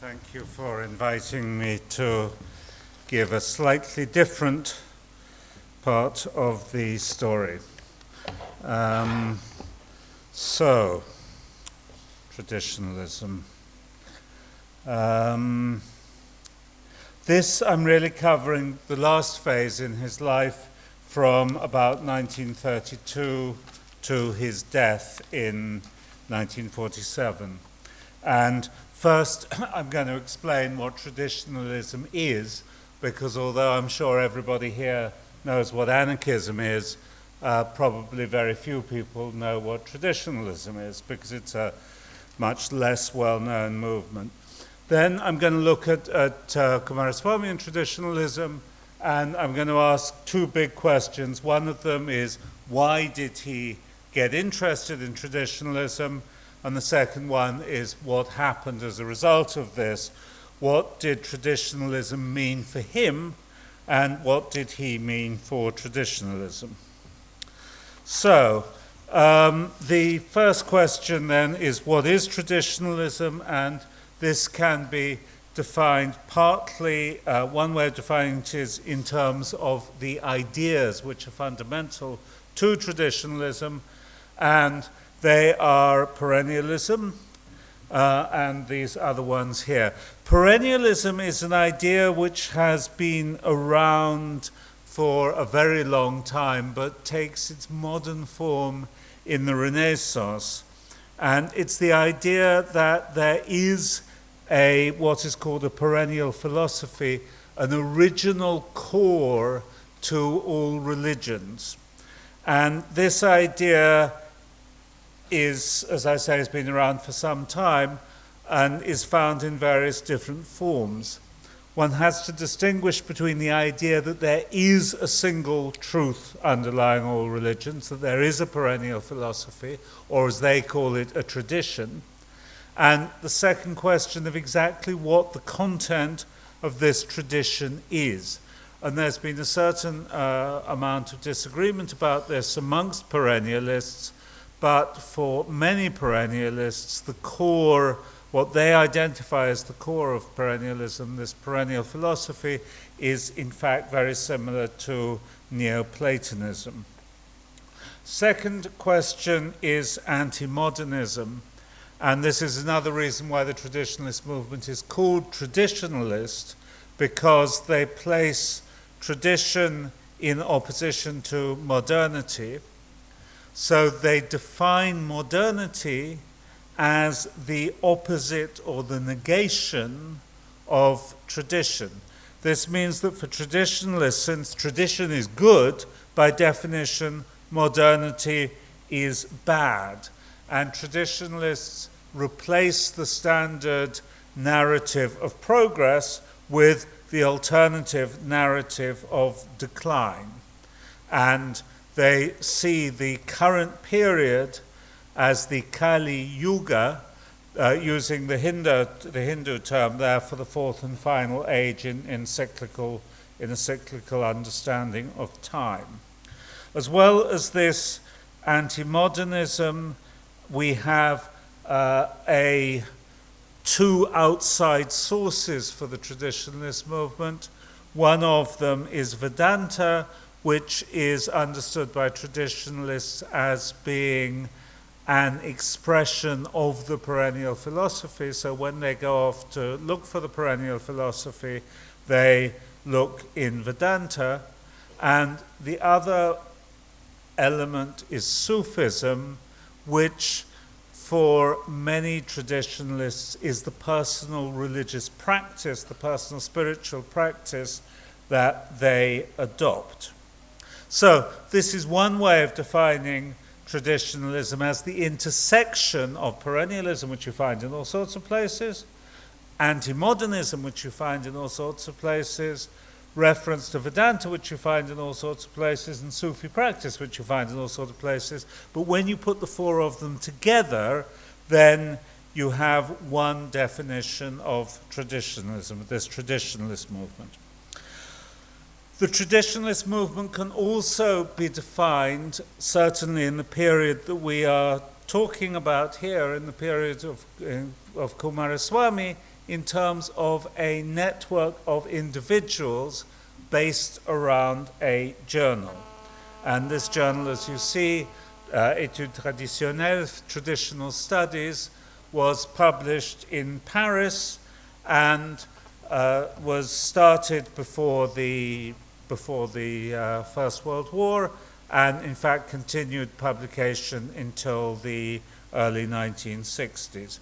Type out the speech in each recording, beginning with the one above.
Thank you for inviting me to give a slightly different part of the story. So, traditionalism. This I'm really covering the last phase in his life from about 1932 to his death in 1947. And first, I'm going to explain what traditionalism is, because although I'm sure everybody here knows what anarchism is, probably very few people know what traditionalism is, because it's a much less well-known movement. Then I'm going to look at Kumaraswamy and traditionalism, and I'm going to ask two big questions. One of them is, why did he get interested in traditionalism? And the second one is, what happened as a result of this? What did traditionalism mean for him, and what did he mean for traditionalism? So, the first question then is, what is traditionalism? And this can be defined partly, one way of defining it is in terms of the ideas which are fundamental to traditionalism, and they are perennialism and these other ones here. Perennialism is an idea which has been around for a very long time, but takes its modern form in the Renaissance. And it's the idea that there is what is called a perennial philosophy, an original core to all religions. And this idea is, as I say, has been around for some time and is found in various different forms. One has to distinguish between the idea that there is a single truth underlying all religions, that there is a perennial philosophy, or as they call it, a tradition, and the second question of exactly what the content of this tradition is. And there's been a certain amount of disagreement about this amongst perennialists, but for many perennialists, the core, what they identify as the core of perennialism, this perennial philosophy, is in fact very similar to Neoplatonism. Second question is anti-modernism, and this is another reason why the traditionalist movement is called traditionalist, because they place tradition in opposition to modernity. So they define modernity as the opposite or the negation of tradition. This means that for traditionalists, since tradition is good, by definition, modernity is bad. And traditionalists replace the standard narrative of progress with the alternative narrative of decline. And they see the current period as the Kali Yuga, using the Hindu term there for the fourth and final age in a cyclical understanding of time. As well as this anti-modernism, we have two outside sources for the traditionalist movement. One of them is Vedanta, which is understood by traditionalists as being an expression of the perennial philosophy. So when they go off to look for the perennial philosophy, they look in Vedanta. And the other element is Sufism, which for many traditionalists is the personal religious practice, the personal spiritual practice that they adopt. So this is one way of defining traditionalism as the intersection of perennialism, which you find in all sorts of places, anti-modernism, which you find in all sorts of places, reference to Vedanta, which you find in all sorts of places, and Sufi practice, which you find in all sorts of places. But when you put the four of them together, then you have one definition of traditionalism, this traditionalist movement. The traditionalist movement can also be defined, certainly in the period that we are talking about here, in the period of Kumaraswamy, in terms of a network of individuals based around a journal. And this journal, as you see, Études Traditionnelles, Traditional Studies, was published in Paris and was started before the First World War, and in fact continued publication until the early 1960s.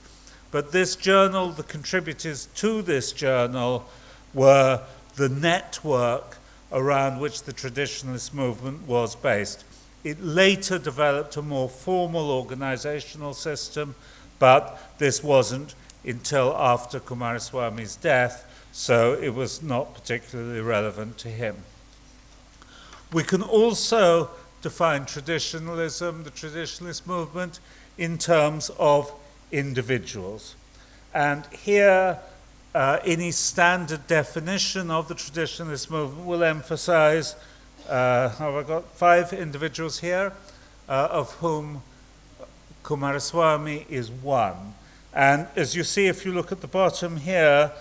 But this journal, the contributors to this journal were the network around which the traditionalist movement was based. It later developed a more formal organizational system, but this wasn't until after Kumaraswamy's death, so it was not particularly relevant to him. We can also define traditionalism, the traditionalist movement, in terms of individuals. And here, any standard definition of the traditionalist movement will emphasize, have I got 5 individuals here, of whom Kumaraswamy is one. And as you see, if you look at the bottom here,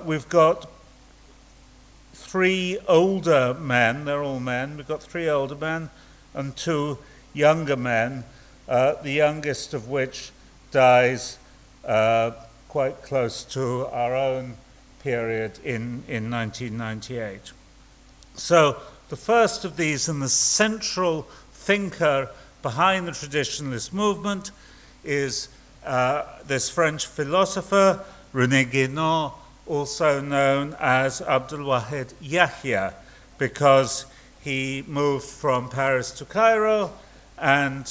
we've got 3 older men, they're all men, we've got 3 older men and 2 younger men, the youngest of which dies quite close to our own period in 1998. So the first of these and the central thinker behind the traditionalist movement is this French philosopher, René Guénon, also known as Abdul-Wahid Yahya, because he moved from Paris to Cairo and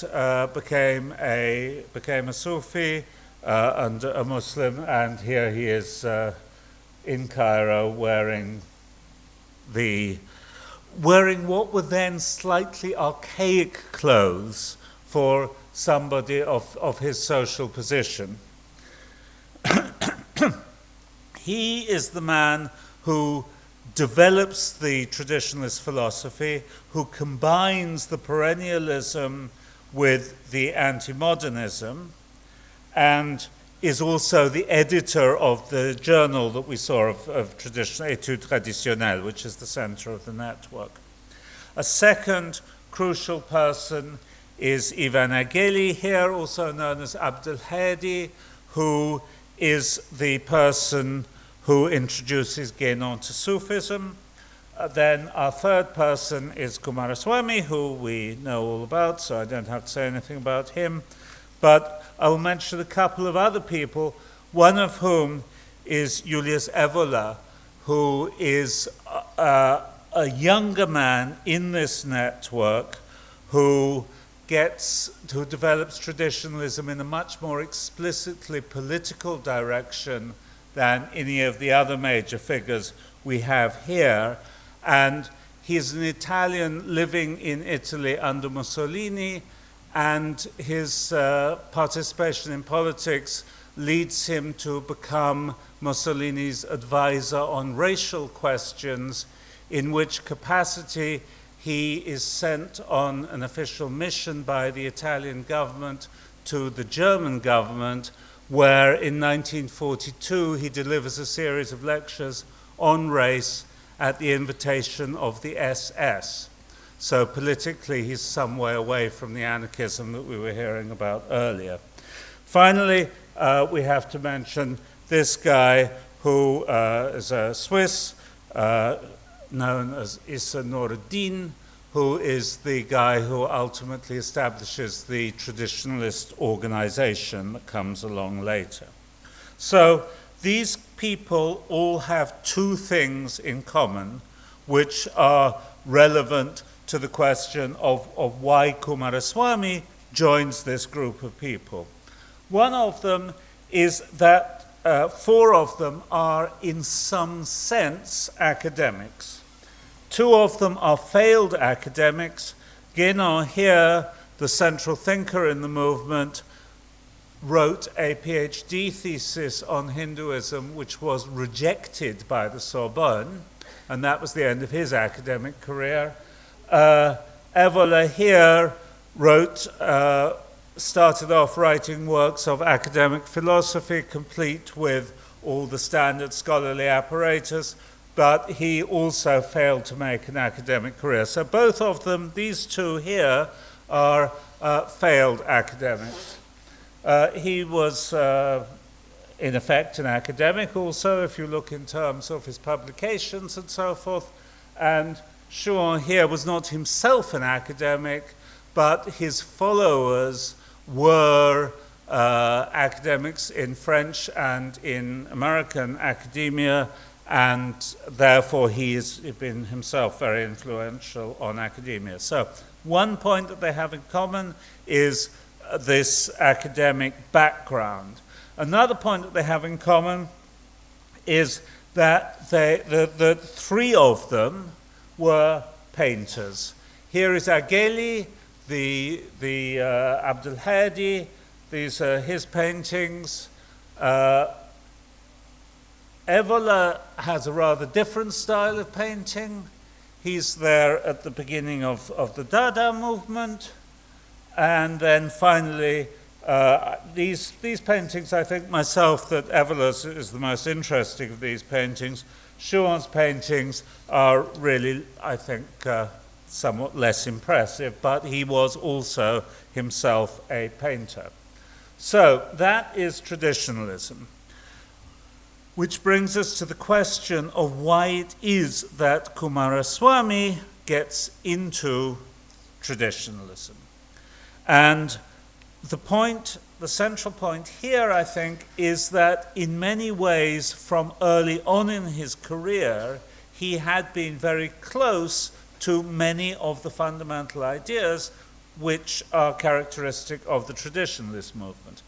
became a Sufi and a Muslim, and here he is in Cairo wearing what were then slightly archaic clothes for somebody of his social position. He is the man who develops the traditionalist philosophy, who combines the perennialism with the anti-modernism, and is also the editor of the journal that we saw of Études Traditionnelles, which is the center of the network. A second crucial person is Ivan Ageli here, also known as Abdul Hadi, who is the person who introduces Guénon to Sufism. Then our third person is Kumaraswamy, who we know all about, so I don't have to say anything about him. But I will mention a couple of other people, one of whom is Julius Avila, who is a younger man in this network who develops traditionalism in a much more explicitly political direction than any of the other major figures we have here. And he's an Italian living in Italy under Mussolini, and his participation in politics leads him to become Mussolini's advisor on racial questions, in which capacity he is sent on an official mission by the Italian government to the German government, where in 1942 he delivers a series of lectures on race at the invitation of the SS. So politically he's some way away from the anarchism that we were hearing about earlier. Finally, we have to mention this guy who is a Swiss, known as Issa Noruddin, who is the guy who ultimately establishes the traditionalist organization that comes along later. So these people all have 2 things in common which are relevant to the question of why Kumaraswamy joins this group of people. One of them is that 4 of them are in some sense academics. 2 of them are failed academics. Guénon here, the central thinker in the movement, wrote a PhD thesis on Hinduism which was rejected by the Sorbonne, and that was the end of his academic career. Avila here started off writing works of academic philosophy, complete with all the standard scholarly apparatus, but he also failed to make an academic career. So both of them, these two here, are failed academics. He was, in effect, an academic also, if you look in terms of his publications and so forth. And Chouan here was not himself an academic, but his followers were academics in French and in American academia, and therefore he has been himself very influential on academia. So one point that they have in common is this academic background. Another point that they have in common is that the three of them were painters. Here is Agheli, the Abdul Hadi. These are his paintings. Evola has a rather different style of painting. He's there at the beginning of the Dada movement. And then finally, these paintings, I think myself that Evola's is the most interesting of these paintings. Chouan's paintings are really, I think, somewhat less impressive, but he was also himself a painter. So that is traditionalism, which brings us to the question of why it is that Kumaraswamy gets into traditionalism. And the central point here, I think, is that in many ways, from early on in his career, he had been very close to many of the fundamental ideas which are characteristic of the traditionalist movement.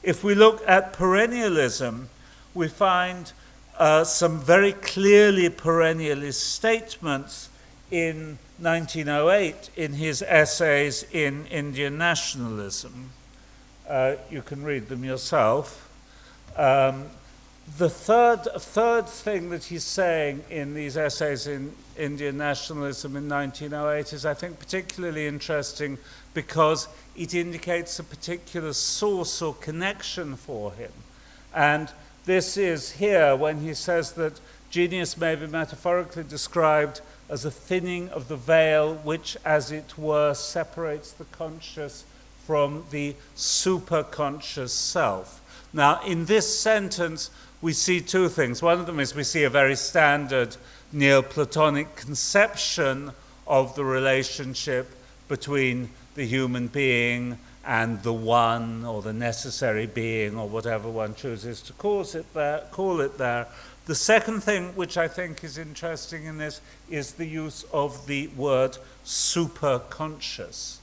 If we look at perennialism, we find some very clearly perennialist statements in 1908 in his essays in Indian nationalism. You can read them yourself. The third thing that he's saying in these essays in Indian nationalism in 1908 is, I think, particularly interesting because it indicates a particular source or connection for him. And this is here when he says that genius may be metaphorically described as a thinning of the veil which, as it were, separates the conscious from the superconscious self. Now, in this sentence, we see two things. One of them is we see a very standard Neoplatonic conception of the relationship between the human being and the one, or the necessary being, or whatever one chooses to call it there. The second thing which I think is interesting in this is the use of the word superconscious,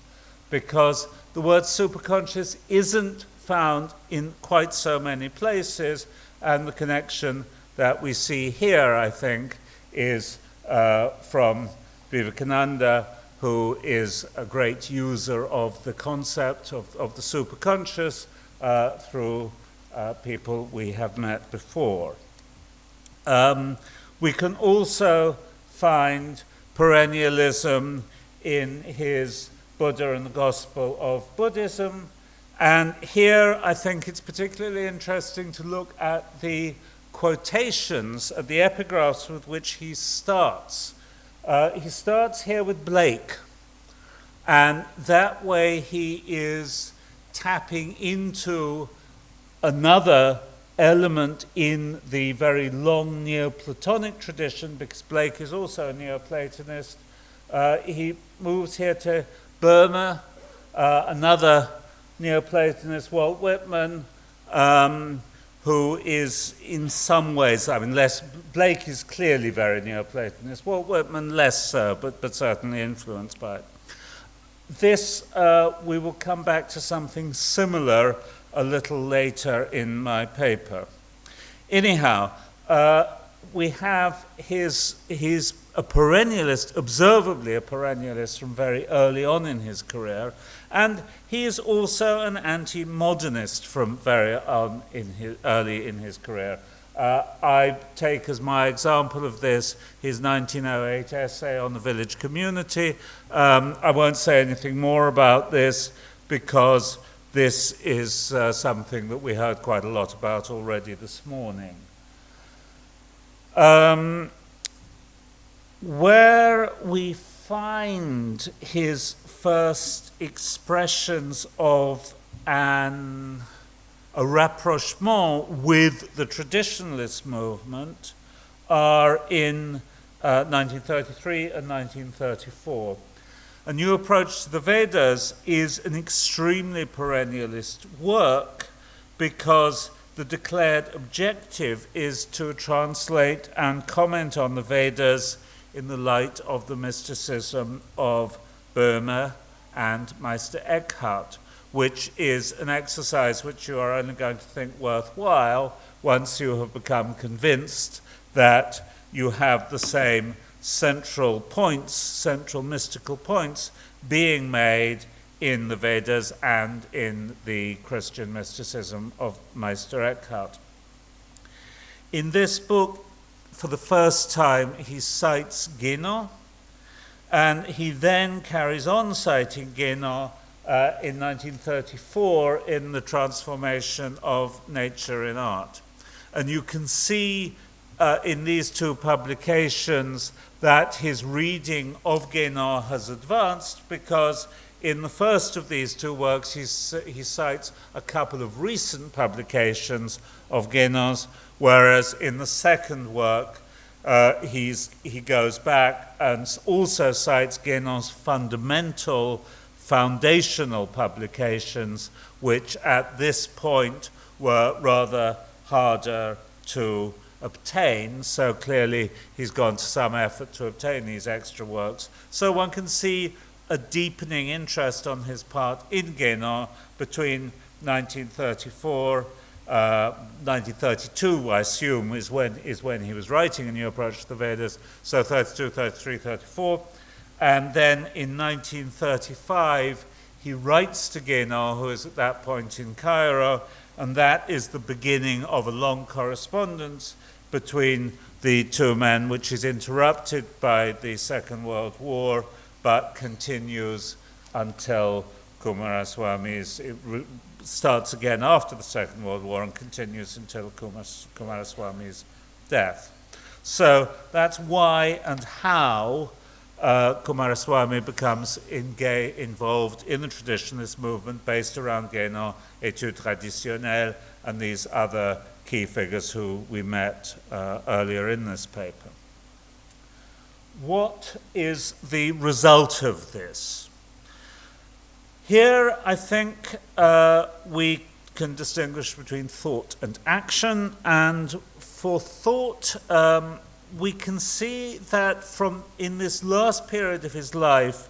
because the word superconscious isn't found in quite so many places, and the connection that we see here, I think, is from Vivekananda, who is a great user of the concept of the superconscious through people we have met before. We can also find perennialism in his Buddha and the Gospel of Buddhism. And here I think it's particularly interesting to look at the quotations, at the epigraphs with which he starts. He starts here with Blake, and that way he is tapping into another element in the very long Neoplatonic tradition, because Blake is also a Neoplatonist. He moves here to Burma, another Neoplatonist, Walt Whitman, who is in some ways, I mean, Blake is clearly very Neoplatonist, Walt Whitman less so, but certainly influenced by it. This, we will come back to something similar a little later in my paper. Anyhow, we have he's a perennialist, observably a perennialist from very early on in his career, and he is also an anti-modernist from very early in his career. I take as my example of this his 1908 essay on the village community. I won't say anything more about this because this is something that we heard quite a lot about already this morning. Where we find his first expressions of a rapprochement with the traditionalist movement are in 1933 and 1934. A New Approach to the Vedas is an extremely perennialist work because the declared objective is to translate and comment on the Vedas in the light of the mysticism of Boehme and Meister Eckhart, which is an exercise which you are only going to think worthwhile once you have become convinced that you have the same central points, central mystical points, being made in the Vedas and in the Christian mysticism of Meister Eckhart. In this book, for the first time, he cites Guénon, and he then carries on citing Guénon in 1934 in The Transformation of Nature in Art. And you can see in these two publications that his reading of Guénon has advanced, because in the first of these two works he cites a couple of recent publications of Guénon's, whereas in the second work he goes back and also cites Guénon's foundational publications, which at this point were rather harder to obtain, so clearly he's gone to some effort to obtain these extra works. So one can see a deepening interest on his part in Guénon between 1934, 1932, I assume, is when he was writing A New Approach to the Vedas, so 32, 33, 34. And then in 1935, he writes to Guénon, who is at that point in Cairo, and that is the beginning of a long correspondence between the two men, which is interrupted by the Second World War, but continues until Kumaraswamy starts again after the Second World War and continues until Kumaraswamy's death. So that's why and how Kumaraswamy becomes involved in the traditionalist movement based around Guénon, Études traditionnelles, and these other key figures who we met earlier in this paper. What is the result of this? Here, I think we can distinguish between thought and action, and for thought, we can see that in this last period of his life,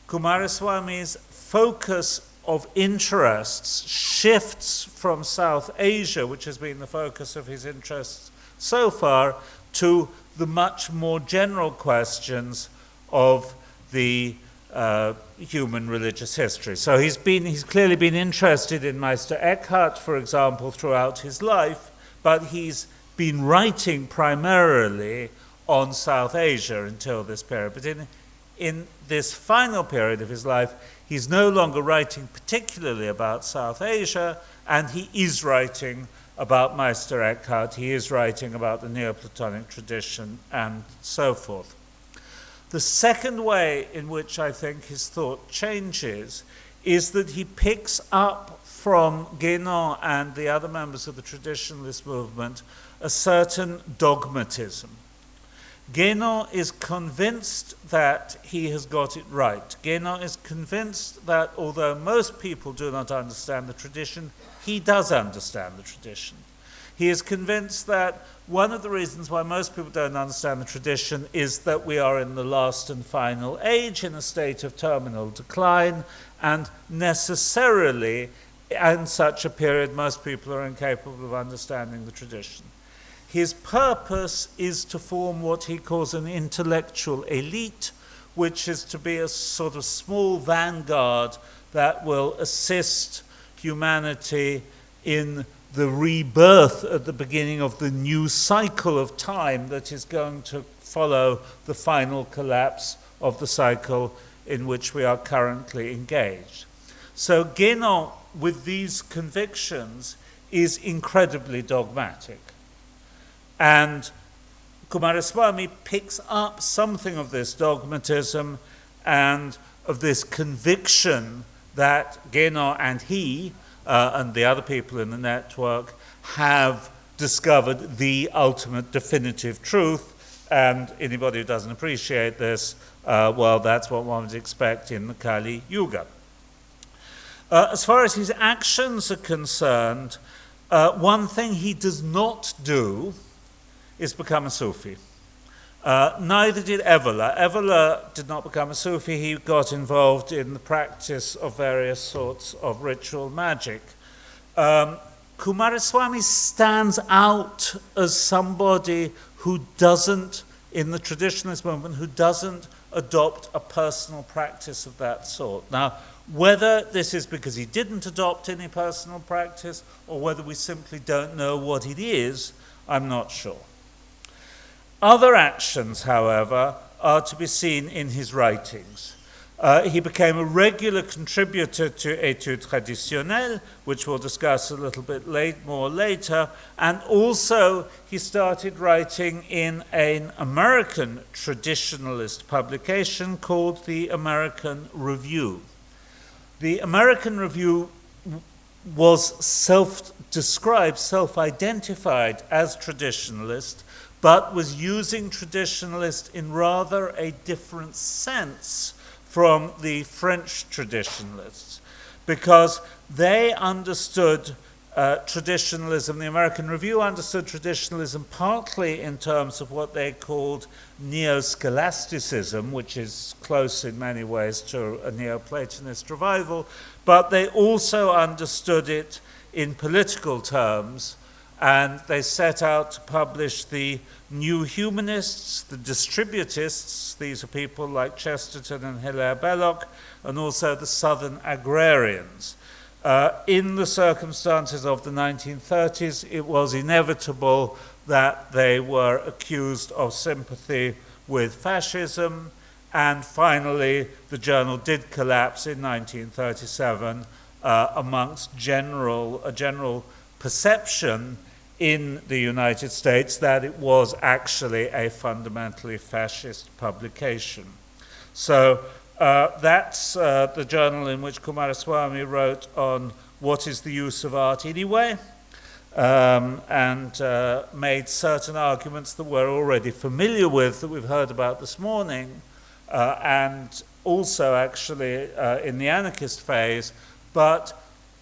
Kumaraswamy's focus of interests shifts from South Asia, which has been the focus of his interests so far, to the much more general questions of the human religious history. So he's clearly been interested in Meister Eckhart, for example, throughout his life, but he's been writing primarily on South Asia until this period. But in this final period of his life, he's no longer writing particularly about South Asia, and he is writing about Meister Eckhart, he is writing about the Neoplatonic tradition, and so forth. The second way in which I think his thought changes is that he picks up from Guénon and the other members of the traditionalist movement a certain dogmatism. Guénon is convinced that he has got it right. Guénon is convinced that although most people do not understand the tradition, he does understand the tradition. He is convinced that one of the reasons why most people don't understand the tradition is that we are in the last and final age, in a state of terminal decline, and necessarily in such a period most people are incapable of understanding the tradition. His purpose is to form what he calls an intellectual elite, which is to be a sort of small vanguard that will assist humanity in the rebirth at the beginning of the new cycle of time that is going to follow the final collapse of the cycle in which we are currently engaged. So Guénon, with these convictions, is incredibly dogmatic. And Kumaraswamy picks up something of this dogmatism and of this conviction that Guénon and he and the other people in the network have discovered the ultimate definitive truth, and anybody who doesn't appreciate this, well, that's what one would expect in the Kali Yuga. As far as his actions are concerned, one thing he does not do is become a Sufi. Neither did Avila. Avila did not become a Sufi. He got involved in the practice of various sorts of ritual magic. Kumaraswamy stands out as somebody who doesn't, in the traditionalist movement, who doesn't adopt a personal practice of that sort. Now, whether this is because he didn't adopt any personal practice or whether we simply don't know what it is, I'm not sure. Other actions, however, are to be seen in his writings. He became a regular contributor to Études Traditionnelles, which we'll discuss a little bit more later, and also he started writing in an American traditionalist publication called the American Review. The American Review was self-described, self-identified as traditionalist, but was using traditionalist in rather a different sense from the French traditionalists, because they understood traditionalism, the American Review understood traditionalism partly in terms of what they called neo-scholasticism, which is close in many ways to a Neoplatonist revival, but they also understood it in political terms, and they set out to publish the New Humanists, the Distributists, these are people like Chesterton and Hilaire Belloc, and also the Southern Agrarians. In the circumstances of the 1930s, it was inevitable that they were accused of sympathy with fascism, and finally the journal did collapse in 1937 amongst a general perception in the United States that it was actually a fundamentally fascist publication. So that's the journal in which Kumaraswamy wrote on what is the use of art anyway, and made certain arguments that we're already familiar with, that we've heard about this morning, and also actually in the anarchist phase, but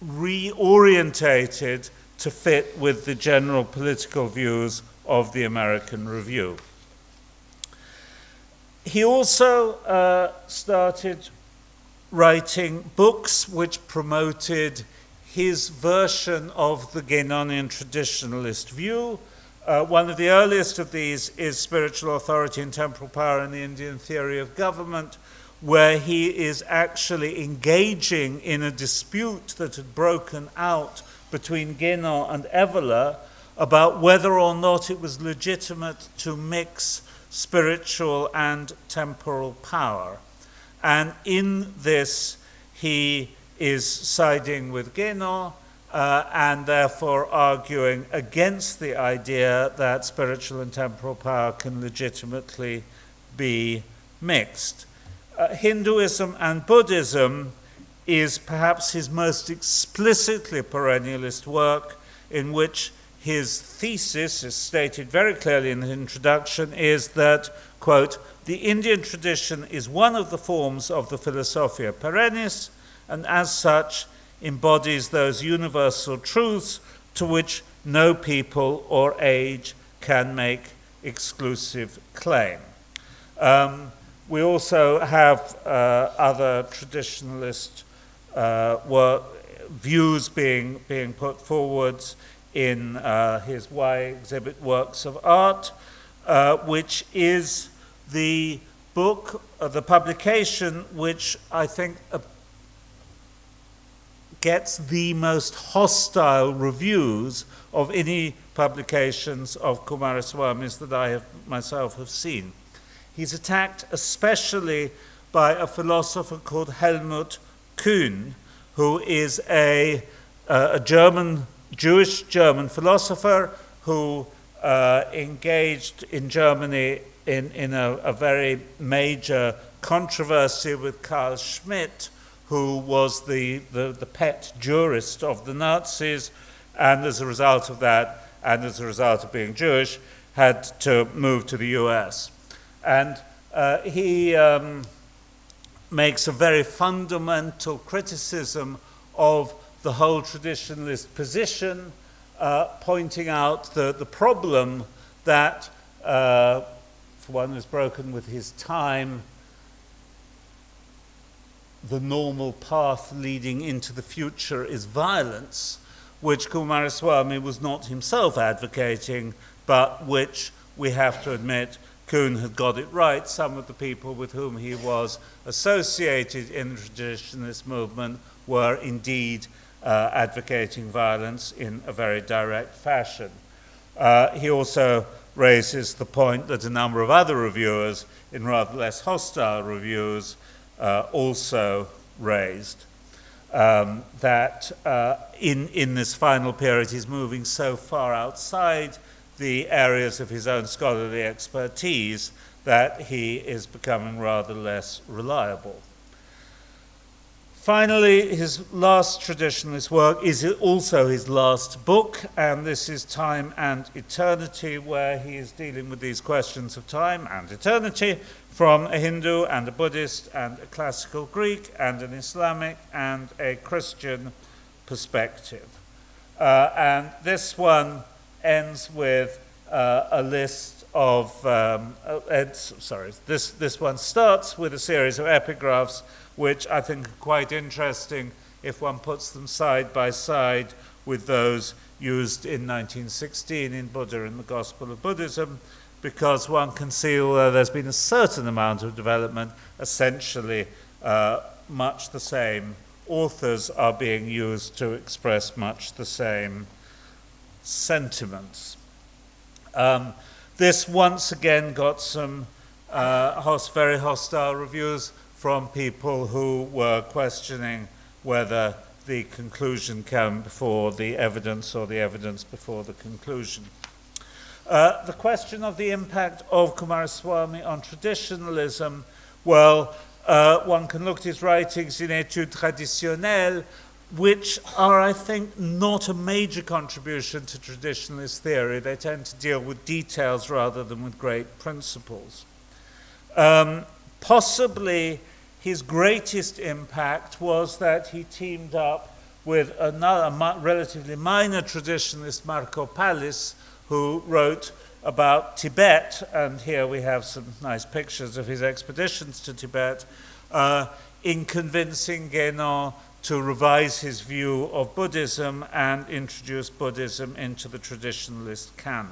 reorientated to fit with the general political views of the American Review. He also started writing books which promoted his version of the Guénonian traditionalist view. One of the earliest of these is Spiritual Authority and Temporal Power in the Indian Theory of Government, where he is actually engaging in a dispute that had broken out between Guénon and Avila about whether or not it was legitimate to mix spiritual and temporal power. And in this, he is siding with Guénon and therefore arguing against the idea that spiritual and temporal power can legitimately be mixed. Hinduism and Buddhism is perhaps his most explicitly perennialist work, in which his thesis, is stated very clearly in the introduction, is that, quote, the Indian tradition is one of the forms of the Philosophia Perennis, and as such embodies those universal truths to which no people or age can make exclusive claim. We also have other traditionalist views being put forwards in his Why Exhibit Works of Art, which is the book, the publication which I think gets the most hostile reviews of any publications of Kumaraswamy's that I have myself have seen. He's attacked especially by a philosopher called Helmut Kuhn, who is a Jewish German philosopher who engaged in Germany in a very major controversy with Carl Schmitt, who was the pet jurist of the Nazis, and as a result of that, and as a result of being Jewish, had to move to the US. And he makes a very fundamental criticism of the whole traditionalist position, pointing out the problem that, for one who's broken with his time, the normal path leading into the future is violence, which Kumaraswamy was not himself advocating, but which, we have to admit, Kuhn had got it right. Some of the people with whom he was associated in the traditionalist movement were indeed advocating violence in a very direct fashion. He also raises the point that a number of other reviewers, in rather less hostile reviews, also raised, that in this final period he's moving so far outside the areas of his own scholarly expertise that he is becoming rather less reliable. Finally, his last traditionalist work is also his last book, and this is Time and Eternity, where he is dealing with these questions of time and eternity from a Hindu and a Buddhist and a classical Greek and an Islamic and a Christian perspective. And this one ends with a list of, this one starts with a series of epigraphs which I think are quite interesting if one puts them side by side with those used in 1916 in Buddha and the Gospel of Buddhism, because one can see, although there's been a certain amount of development, essentially much the same authors are being used to express much the same sentiments. This once again got some very hostile reviews from people who were questioning whether the conclusion came before the evidence or the evidence before the conclusion. The question of the impact of Kumaraswamy on traditionalism, well, one can look at his writings in Études traditionnelles, which are, I think, not a major contribution to traditionalist theory. They tend to deal with details rather than with great principles. Possibly his greatest impact was that he teamed up with another relatively minor traditionalist, Marco Pallis, who wrote about Tibet, and here we have some nice pictures of his expeditions to Tibet, in convincing Guénon to revise his view of Buddhism and introduce Buddhism into the traditionalist canon.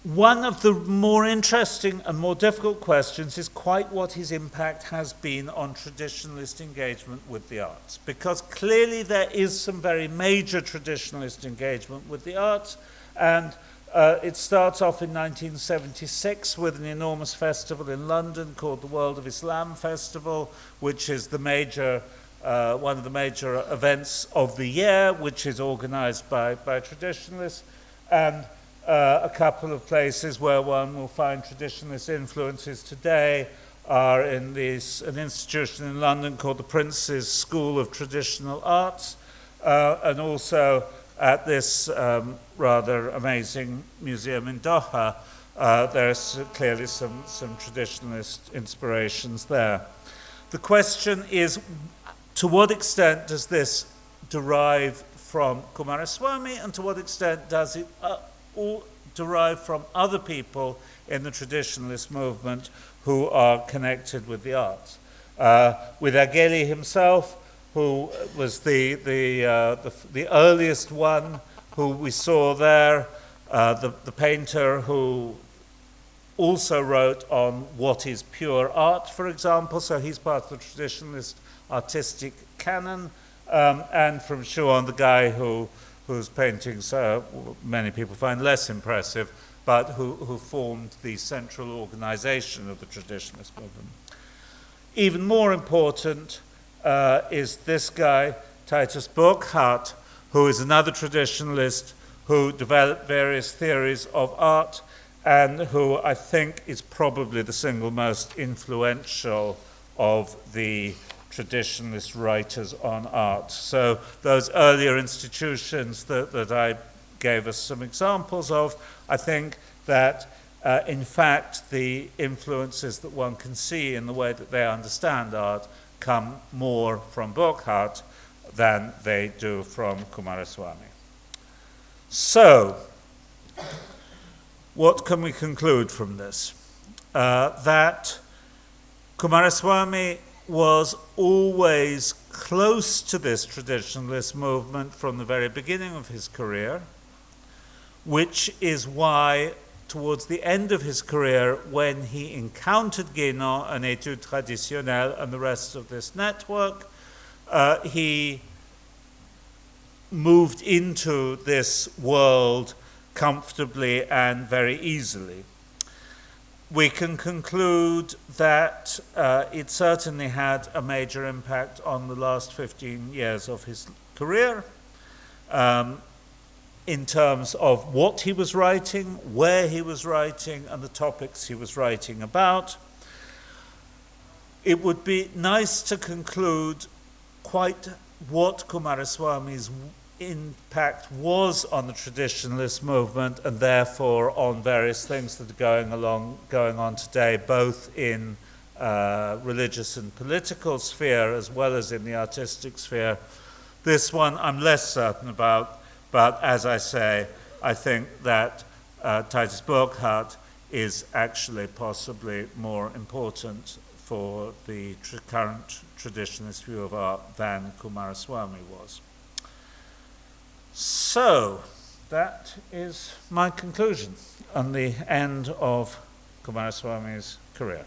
One of the more interesting and more difficult questions is quite what his impact has been on traditionalist engagement with the arts, because clearly there is some very major traditionalist engagement with the arts, and it starts off in 1976 with an enormous festival in London called the World of Islam Festival, which is the major, one of the major events of the year, which is organized by traditionalists, and a couple of places where one will find traditionalist influences today are in an institution in London called the Prince's School of Traditional Arts, and also at this rather amazing museum in Dhaka. There's clearly some traditionalist inspirations there. The question is, to what extent does this derive from Kumaraswamy, and to what extent does it all derive from other people in the traditionalist movement who are connected with the arts? With Ageli himself, who was the earliest one who we saw there, the painter who also wrote on what is pure art, for example, so he's part of the traditionalist artistic canon, and from Schuon, the guy whose paintings many people find less impressive, but who formed the central organization of the traditionalist movement. Even more important is this guy, Titus Burkhardt, who is another traditionalist who developed various theories of art, and who I think is probably the single most influential of the traditionalist writers on art. So those earlier institutions that I gave us some examples of, I think that in fact the influences that one can see in the way that they understand art come more from Burkhardt than they do from Kumaraswamy. So, what can we conclude from this? That Kumaraswamy was always close to this traditionalist movement from the very beginning of his career, which is why towards the end of his career, when he encountered Guénon and Études Traditionnelles and the rest of this network, he moved into this world comfortably and very easily. We can conclude that it certainly had a major impact on the last 15 years of his career in terms of what he was writing, where he was writing, and the topics he was writing about. It would be nice to conclude quite what Kumaraswamy's impact was on the traditionalist movement, and therefore on various things that are going on today, both in religious and political sphere as well as in the artistic sphere. This one I'm less certain about, but as I say, I think that Titus Burkhardt is actually possibly more important for the current traditionalist view of art than Kumaraswamy was. So, that is my conclusion on the end of Kumaraswamy's career.